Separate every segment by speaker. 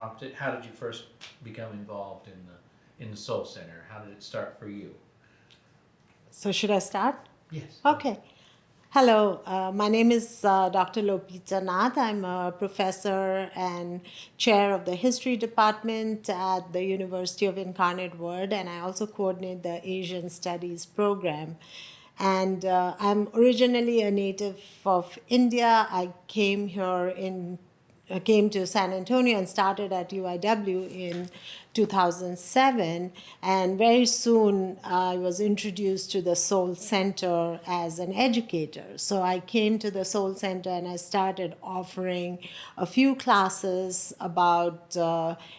Speaker 1: How did you first become involved in the Soul Center? How did it start for you?
Speaker 2: So should I start?
Speaker 1: Yes.
Speaker 2: Okay. Hello, my name is Dr. Lopita Nath. I'm a professor and chair of the history department at the University of Incarnate Word, and I also coordinate the Asian Studies program. And I'm originally a native of India. I came to San Antonio and started at UIW in 2007. And very soon I was introduced to the Soul Center as an educator. So I came to the Soul Center and I started offering a few classes about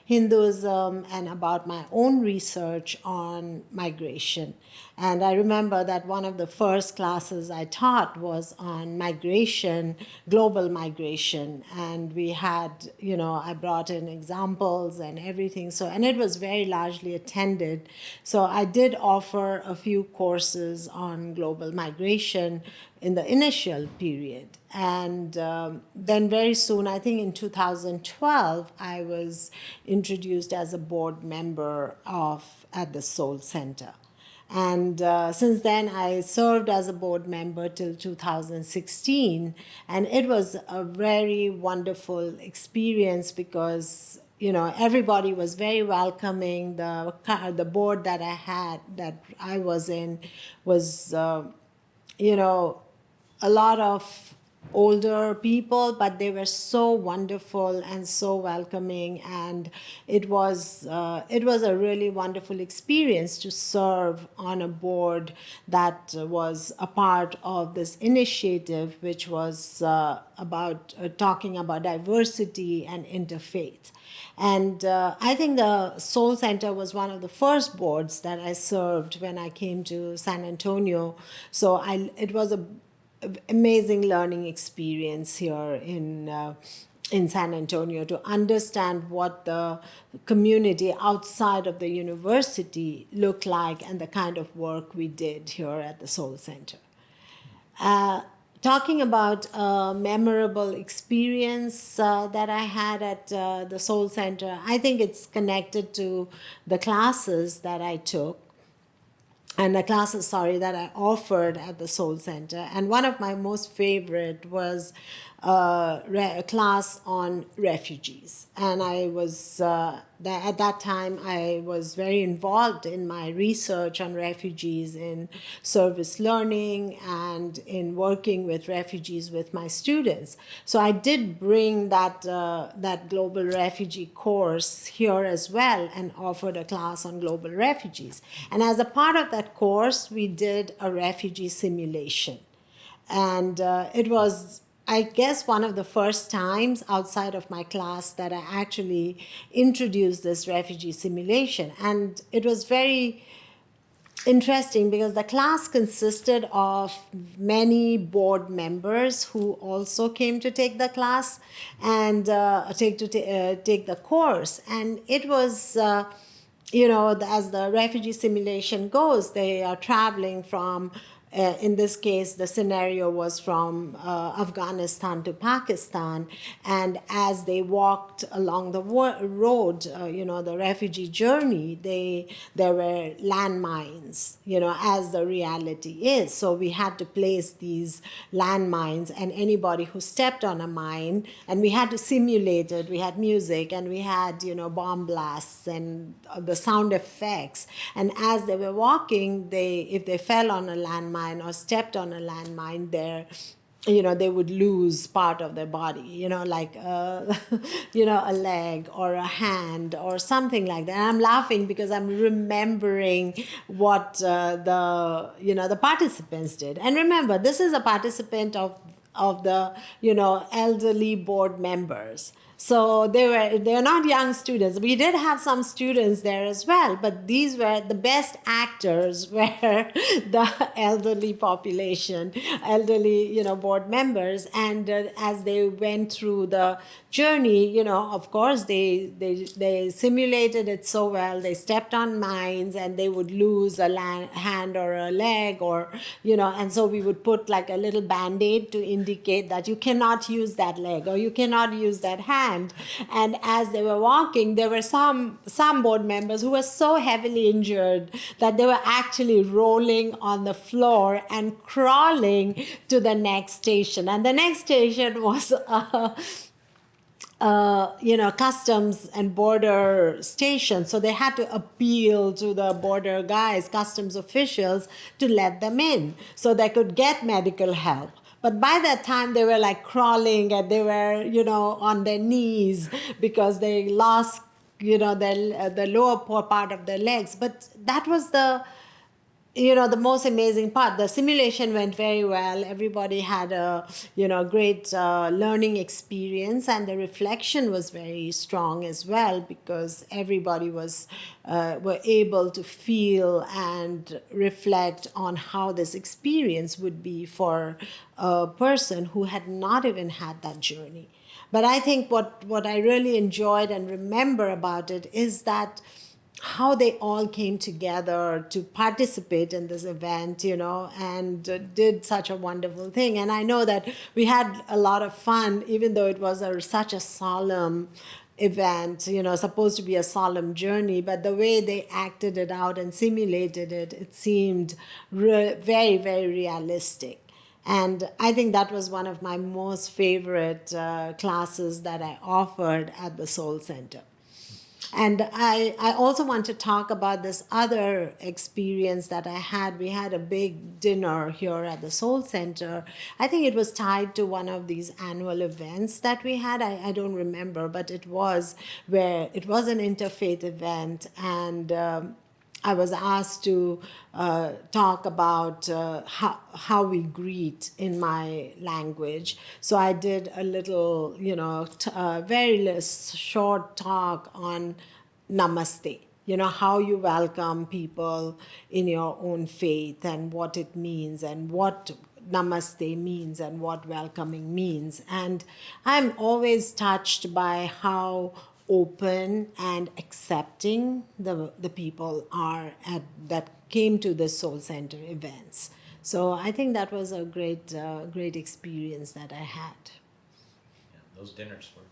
Speaker 2: Hinduism and about my own research on migration. And I remember that one of the first classes I taught was on migration, global migration. And we had, I brought in examples and everything. So, and it was very largely attended. So I did offer a few courses on global migration in the initial period. And then very soon, I think in 2012, I was introduced as a board member at the Soul Center. And since then, I served as a board member till 2016. And it was a very wonderful experience because, everybody was very welcoming. The board that I was in was, you know, a lot of older people, but they were so wonderful and so welcoming, and it was a really wonderful experience to serve on a board that was a part of this initiative, which was about talking about diversity and interfaith. And I think the Soul Center was one of the first boards that I served when I came to San Antonio. So it was a amazing learning experience here in San Antonio to understand what the community outside of the university looked like and the kind of work we did here at the Soul Center. Talking about a memorable experience that I had at the Soul Center, I think it's connected to the classes that I took and the classes, that I offered at the Soul Center. And one of my most favorite was a class on refugees. And I was, at that time, I was very involved in my research on refugees in service learning and in working with refugees with my students. So I did bring that global refugee course here as well and offered a class on global refugees. And as a part of that course, we did a refugee simulation. And it was, I guess, one of the first times outside of my class that I actually introduced this refugee simulation. And it was very interesting because the class consisted of many board members who also came to take the class and take the course. And it was as the refugee simulation goes, they are traveling from, in this case, the scenario was from Afghanistan to Pakistan. And as they walked along the road, the refugee journey, there were landmines, as the reality is. So we had to place these landmines, and anybody who stepped on a mine, and we had to simulate it. We had music and we had, bomb blasts and the sound effects. And as they were walking, if they fell on a landmine or stepped on a landmine, they would lose part of their body, like a leg or a hand or something like that. And I'm laughing because I'm remembering what the participants did. And remember, this is a participant of the elderly board members. So they're not young students. We did have some students there as well, but these were the best actors were the elderly population, elderly board members. And as they went through the journey, of course they simulated it so well. They stepped on mines and they would lose a hand or a leg, or and so we would put like a little band-aid to indicate that you cannot use that leg or you cannot use that hand. hand. And as they were walking, there were some board members who were so heavily injured that they were actually rolling on the floor and crawling to the next station. And the next station was customs and border station. So they had to appeal to the border guys, customs officials, to let them in so they could get medical help. But by that time, they were like crawling and they were, on their knees because they lost, the lower part of their legs. But that was the most amazing part. The simulation went very well. Everybody had a great learning experience, and the reflection was very strong as well, because everybody were able to feel and reflect on how this experience would be for a person who had not even had that journey. But I think what I really enjoyed and remember about it is that how they all came together to participate in this event, and did such a wonderful thing. And I know that we had a lot of fun, even though it was such a solemn event, supposed to be a solemn journey. But the way they acted it out and simulated it, it seemed very, very realistic. And I think that was one of my most favorite classes that I offered at the Soul Center. And I also want to talk about this other experience that I had. We had a big dinner here at the Soul Center. I think it was tied to one of these annual events that we had. I don't remember, but it was an interfaith event. And I was asked to talk about how we greet in my language. So I did a little, very short talk on namaste, how you welcome people in your own faith and what it means and what namaste means and what welcoming means. And I'm always touched by how open and accepting the people are that came to the Soul Center events. So I think that was a great experience that I had.
Speaker 1: Yeah, those dinners were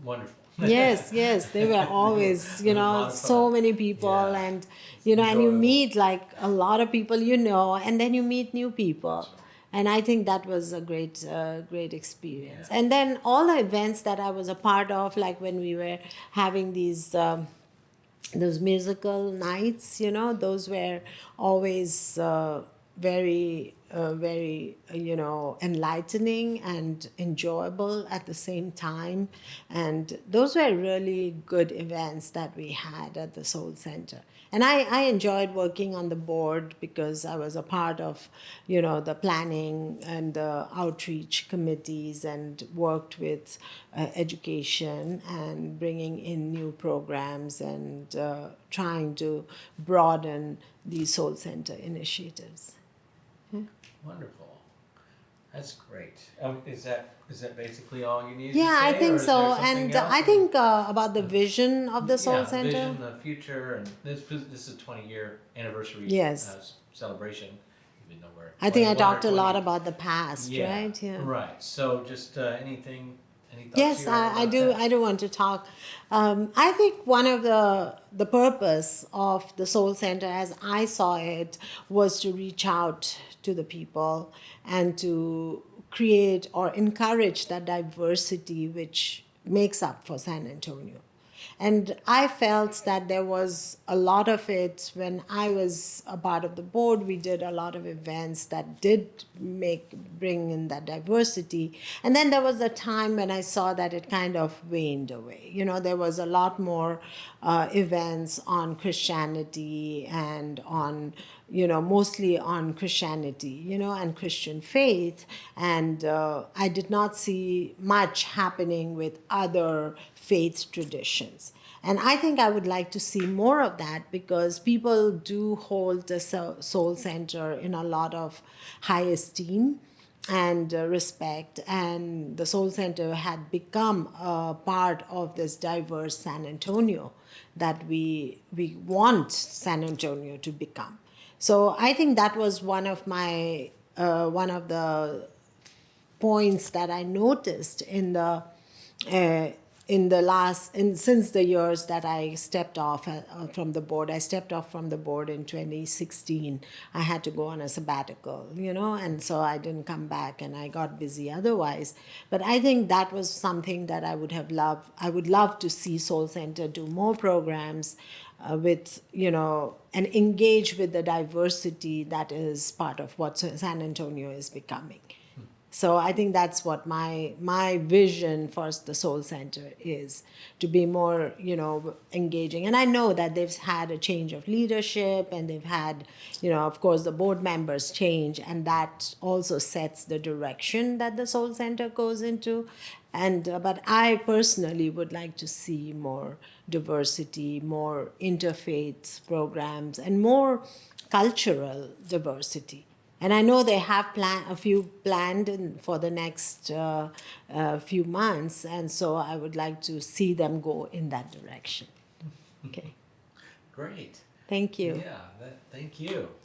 Speaker 1: wonderful.
Speaker 2: Yes, they were always, so many people,
Speaker 1: Yeah.
Speaker 2: and and you
Speaker 1: enjoyable.
Speaker 2: meet like a lot of people, and then you meet new people. And I think that was a great experience.
Speaker 1: Yeah.
Speaker 2: And then all the events that I was a part of, like when we were having those musical nights, those were always very enlightening and enjoyable at the same time. And those were really good events that we had at the Soul Center. And I enjoyed working on the board because I was a part of, the planning and the outreach committees, and worked with education and bringing in new programs and trying to broaden the Soul Center initiatives.
Speaker 1: Wonderful. That's great. Is that basically all you needed
Speaker 2: Yeah,
Speaker 1: to say?
Speaker 2: I
Speaker 1: or
Speaker 2: think
Speaker 1: is there
Speaker 2: so.
Speaker 1: something
Speaker 2: And
Speaker 1: else?
Speaker 2: I think about the vision of the Soul
Speaker 1: Yeah,
Speaker 2: Center.
Speaker 1: vision, the future, and this is a 20-year anniversary
Speaker 2: Yes.
Speaker 1: celebration, even though we're
Speaker 2: I think I
Speaker 1: 21 or
Speaker 2: talked a lot
Speaker 1: 20.
Speaker 2: about the past,
Speaker 1: Yeah,
Speaker 2: right? Yeah.
Speaker 1: right. So just any thoughts
Speaker 2: Yes,
Speaker 1: you have
Speaker 2: I
Speaker 1: about
Speaker 2: do.
Speaker 1: that?
Speaker 2: I do want to talk. I think one of the purpose of the Soul Center, as I saw it, was to reach out to the people and to create or encourage that diversity which makes up for San Antonio. And I felt that there was a lot of it when I was a part of the board. We did a lot of events that did bring in that diversity. And then there was a time when I saw that it kind of waned away. There was a lot more events on Christianity and on, mostly on Christianity, and Christian faith. And I did not see much happening with other faith traditions. And I think I would like to see more of that, because people do hold the Soul Center in a lot of high esteem and respect. And the Soul Center had become a part of this diverse San Antonio that we want San Antonio to become. So I think that was one of the points that I noticed in the in the last, since the years that I stepped off from the board, I stepped off from the board in 2016. I had to go on a sabbatical, and so I didn't come back, and I got busy otherwise. But I think that was something that I would have loved. I would love to see Soul Center do more programs with, and engage with the diversity that is part of what San Antonio is becoming. So I think that's what my vision for the Soul Center is, to be more, engaging. And I know that they've had a change of leadership, and they've had, of course, the board members change, and that also sets the direction that the Soul Center goes into. And but I personally would like to see more diversity, more interfaith programs, and more cultural diversity. And I know they have a few planned for the next few months, and so I would like to see them go in that direction. Okay.
Speaker 1: Great.
Speaker 2: Thank you.
Speaker 1: Yeah, thank you.